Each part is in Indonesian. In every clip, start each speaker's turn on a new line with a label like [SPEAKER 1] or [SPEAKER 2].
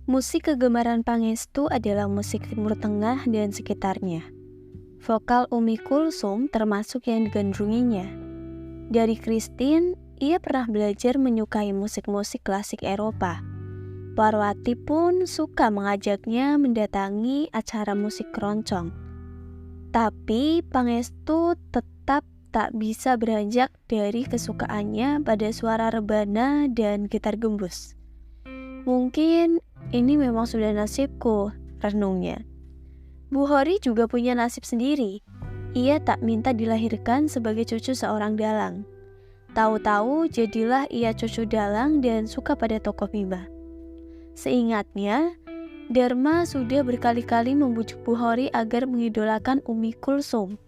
[SPEAKER 1] Musik kegemaran Pangestu adalah musik Timur Tengah dan sekitarnya. Vokal Umi Kulsum termasuk yang digandrunginya. Dari Christine, ia pernah belajar menyukai musik-musik klasik Eropa. Parwati pun suka mengajaknya mendatangi acara musik keroncong. Tapi Pangestu tetap tak bisa beranjak dari kesukaannya pada suara rebana dan gitar gembus. Mungkin ini memang sudah nasibku, renungnya. Bu Hori juga punya nasib sendiri. Ia tak minta dilahirkan sebagai cucu seorang dalang. Tahu-tahu jadilah ia cucu dalang dan suka pada tokoh Bima. Seingatnya, Dharma sudah berkali-kali membujuk Bu Hori agar mengidolakan Umi Kulsum.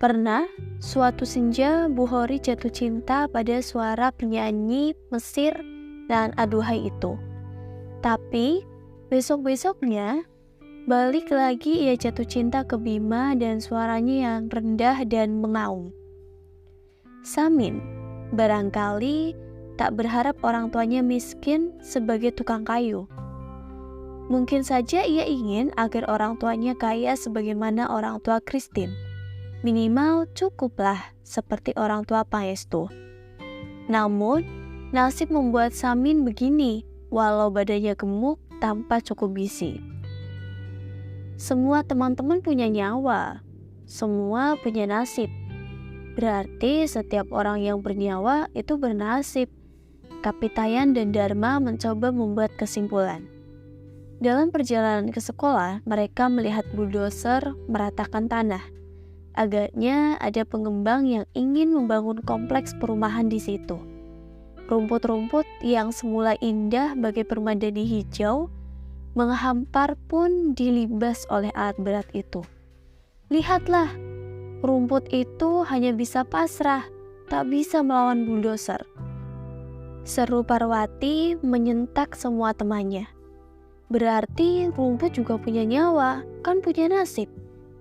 [SPEAKER 1] Pernah, suatu senja Bu Hori jatuh cinta pada suara penyanyi Mesir dan aduhai itu. Tapi, besok-besoknya, balik lagi ia jatuh cinta ke Bima dan suaranya yang rendah dan mengaum. Samin, barangkali tak berharap orang tuanya miskin sebagai tukang kayu. Mungkin saja ia ingin agar orang tuanya kaya sebagaimana orang tua Christine. Minimal cukuplah seperti orang tua Pangestu. Namun, nasib membuat Samin begini, walau badannya gemuk tanpa cukup gizi. Semua teman-teman punya nyawa, semua punya nasib. Berarti setiap orang yang bernyawa itu bernasib. Kapitayan dan Dharma mencoba membuat kesimpulan. Dalam perjalanan ke sekolah, mereka melihat bulldozer meratakan tanah. Agaknya ada pengembang yang ingin membangun kompleks perumahan di situ. Rumput-rumput yang semula indah bagai permadani hijau menghampar pun dilibas oleh alat berat itu. Lihatlah, rumput itu hanya bisa pasrah, tak bisa melawan bulldozer. Seru Parwati menyentak semua temannya. Berarti rumput juga punya nyawa, kan punya nasib,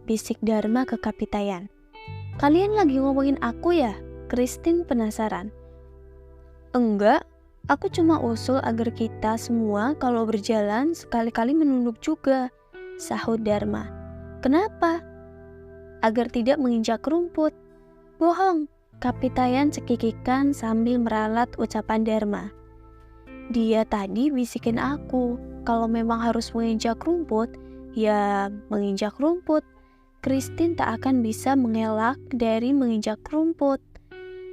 [SPEAKER 1] bisik Dharma ke Kapitayan. Kalian lagi ngomongin aku ya? Christine penasaran. Enggak, aku cuma usul agar kita semua kalau berjalan sekali-kali menunduk juga, sahut Dharma. Kenapa? Agar tidak menginjak rumput. Bohong, Kapitayan cekikikan sambil meralat ucapan Dharma. Dia tadi bisikin aku, kalau memang harus menginjak rumput, ya menginjak rumput. Christine tak akan bisa mengelak dari menginjak rumput.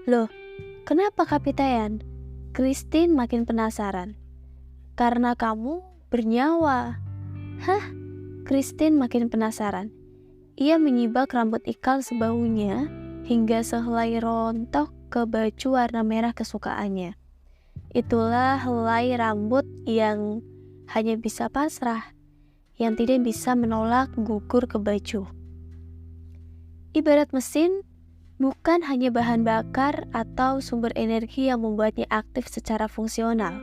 [SPEAKER 1] Loh, kenapa Kapitayan? Christine makin penasaran. Karena kamu bernyawa. Hah? Christine makin penasaran. Ia menyibak rambut ikal sebahunya hingga sehelai rontok ke baju warna merah kesukaannya. Itulah helai rambut yang hanya bisa pasrah, yang tidak bisa menolak gugur ke baju. Ibarat mesin, bukan hanya bahan bakar atau sumber energi yang membuatnya aktif secara fungsional.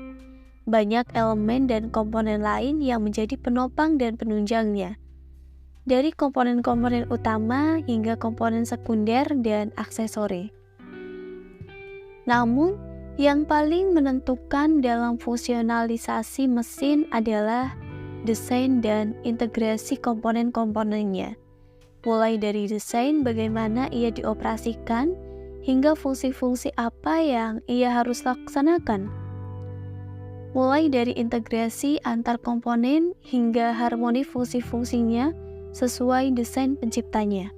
[SPEAKER 1] Banyak elemen dan komponen lain yang menjadi penopang dan penunjangnya. Dari komponen-komponen utama hingga komponen sekunder dan aksesori. Namun, yang paling menentukan dalam fungsionalisasi mesin adalah desain dan integrasi komponen-komponennya. Mulai dari desain bagaimana ia dioperasikan, hingga fungsi-fungsi apa yang ia harus laksanakan. Mulai dari integrasi antar komponen hingga harmoni fungsi-fungsinya sesuai desain penciptanya.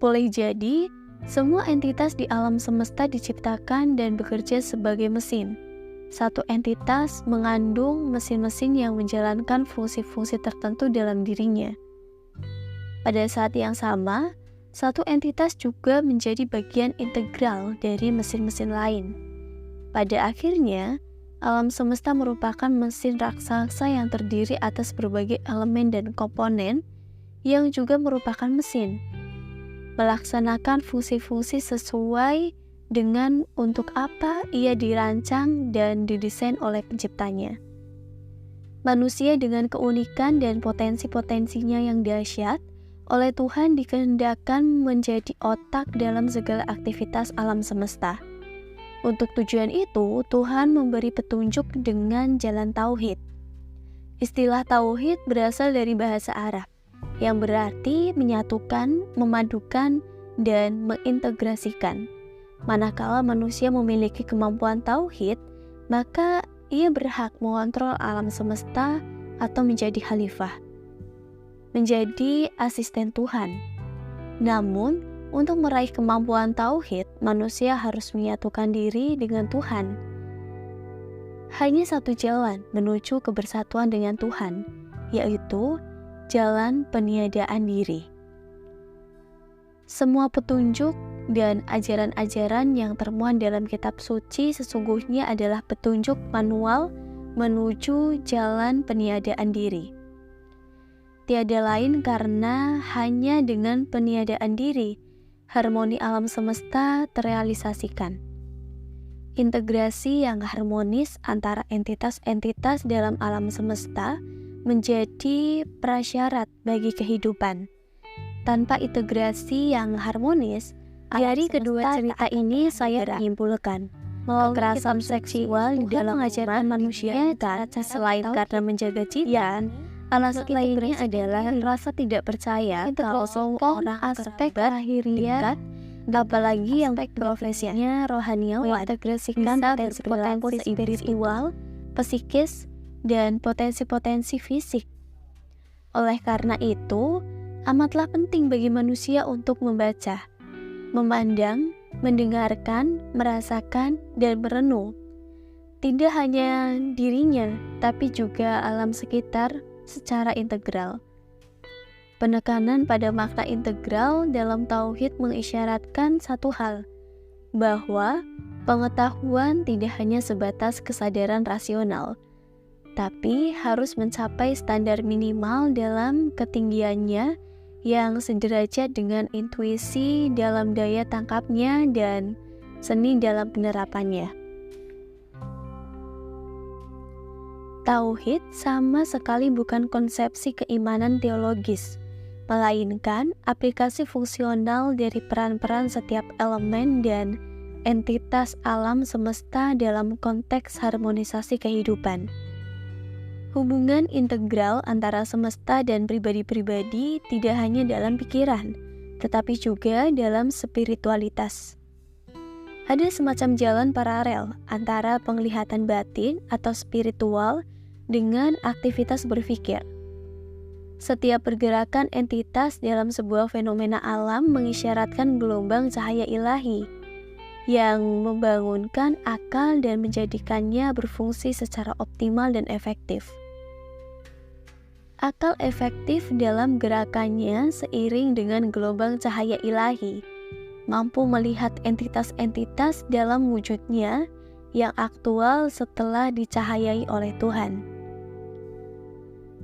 [SPEAKER 1] Boleh jadi, semua entitas di alam semesta diciptakan dan bekerja sebagai mesin. Satu entitas mengandung mesin-mesin yang menjalankan fungsi-fungsi tertentu dalam dirinya. Pada saat yang sama, satu entitas juga menjadi bagian integral dari mesin-mesin lain. Pada akhirnya, alam semesta merupakan mesin raksasa yang terdiri atas berbagai elemen dan komponen yang juga merupakan mesin. Melaksanakan fungsi-fungsi sesuai dengan untuk apa ia dirancang dan didesain oleh penciptanya. Manusia dengan keunikan dan potensi-potensinya yang dahsyat oleh Tuhan dikehendakkan menjadi otak dalam segala aktivitas alam semesta. Untuk tujuan itu, Tuhan memberi petunjuk dengan jalan tauhid. Istilah tauhid berasal dari bahasa Arab yang berarti menyatukan, memadukan, dan mengintegrasikan. Manakala manusia memiliki kemampuan tauhid, maka ia berhak mengontrol alam semesta atau menjadi khalifah, menjadi asisten Tuhan. Namun, untuk meraih kemampuan tauhid, manusia harus menyatukan diri dengan Tuhan. Hanya satu jalan menuju kebersatuan dengan Tuhan, yaitu jalan peniadaan diri. Semua petunjuk dan ajaran-ajaran yang termuat dalam kitab suci sesungguhnya adalah petunjuk manual menuju jalan peniadaan diri. Tiada lain karena hanya dengan peniadaan diri, harmoni alam semesta terrealisasikan. Integrasi yang harmonis antara entitas-entitas dalam alam semesta menjadi prasyarat bagi kehidupan. Tanpa integrasi yang harmonis, dari kedua cerita ini saya menyimpulkan kekerasan seksual dalam mengajarkan manusia selain karena menjaga cita, alasan lainnya adalah rasa tidak percaya kalau orang aspek akhirnya, apalagi yang profesinya rohaniawan, integrasikan potensi spiritual, psikis, dan potensi-potensi fisik. Oleh karena itu, amatlah penting bagi manusia untuk membaca, memandang, mendengarkan, merasakan, dan merenung. Tidak hanya dirinya, tapi juga alam sekitar secara integral. Penekanan pada makna integral dalam tauhid mengisyaratkan satu hal, bahwa pengetahuan tidak hanya sebatas kesadaran rasional, tapi harus mencapai standar minimal dalam ketinggiannya yang sederajat dengan intuisi dalam daya tangkapnya dan seni dalam penerapannya. Tauhid sama sekali bukan konsepsi keimanan teologis, melainkan aplikasi fungsional dari peran-peran setiap elemen dan entitas alam semesta dalam konteks harmonisasi kehidupan. Hubungan integral antara semesta dan pribadi-pribadi tidak hanya dalam pikiran, tetapi juga dalam spiritualitas. Ada semacam jalan paralel antara penglihatan batin atau spiritual dengan aktivitas berpikir. Setiap pergerakan entitas dalam sebuah fenomena alam mengisyaratkan gelombang cahaya ilahi yang membangunkan akal dan menjadikannya berfungsi secara optimal dan efektif. Akal efektif dalam gerakannya seiring dengan gelombang cahaya ilahi, mampu melihat entitas-entitas dalam wujudnya yang aktual setelah dicahayai oleh Tuhan.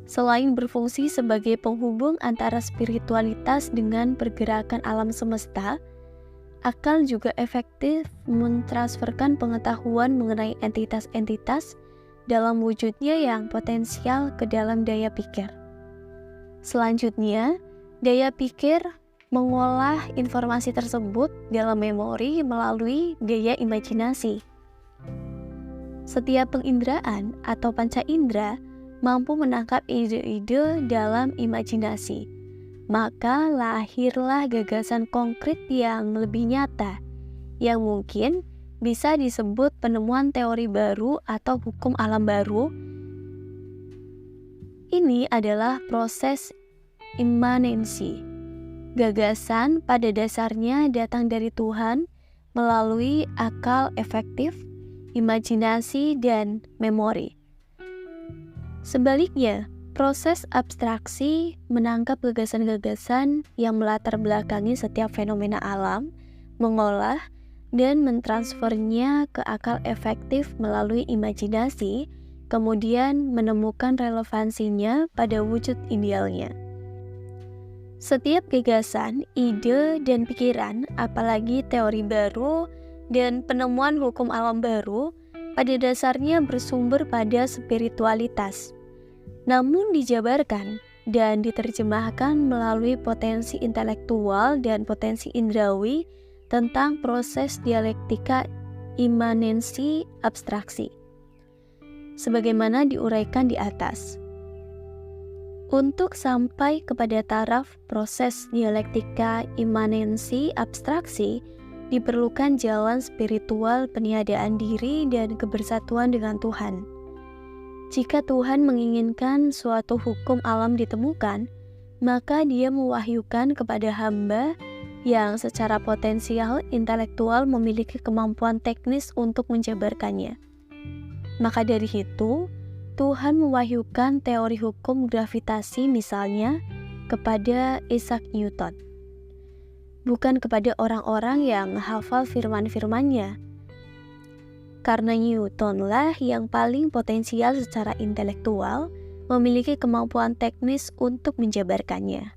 [SPEAKER 1] Selain berfungsi sebagai penghubung antara spiritualitas dengan pergerakan alam semesta, akal juga efektif mentransferkan pengetahuan mengenai entitas-entitas dalam wujudnya yang potensial ke dalam daya pikir. Selanjutnya, daya pikir mengolah informasi tersebut dalam memori melalui daya imajinasi. Setiap penginderaan atau panca indera mampu menangkap ide-ide dalam imajinasi. Maka lahirlah gagasan konkret yang lebih nyata, yang mungkin bisa disebut penemuan teori baru atau hukum alam baru. Ini adalah proses imanensi. Gagasan pada dasarnya datang dari Tuhan melalui akal efektif, imajinasi, dan memori. Sebaliknya, proses abstraksi menangkap gagasan-gagasan yang melatar belakangi setiap fenomena alam, mengolah dan mentransfernya ke akal efektif melalui imajinasi, kemudian menemukan relevansinya pada wujud idealnya. Setiap gagasan, ide, dan pikiran, apalagi teori baru dan penemuan hukum alam baru, pada dasarnya bersumber pada spiritualitas, namun dijabarkan dan diterjemahkan melalui potensi intelektual dan potensi indrawi tentang proses dialektika imanensi abstraksi. Sebagaimana diuraikan di atas, Untuk sampai kepada taraf proses dialektika imanensi abstraksi, diperlukan jalan spiritual peniadaan diri dan kebersatuan dengan Tuhan. Jika Tuhan menginginkan suatu hukum alam ditemukan, maka Dia mewahyukan kepada hamba yang secara potensial intelektual memiliki kemampuan teknis untuk menjabarkannya. Maka dari itu, Tuhan mewahyukan teori hukum gravitasi misalnya kepada Isaac Newton, bukan kepada orang-orang yang hafal firman-firmannya. Karena Newtonlah yang paling potensial secara intelektual, memiliki kemampuan teknis untuk menjabarkannya.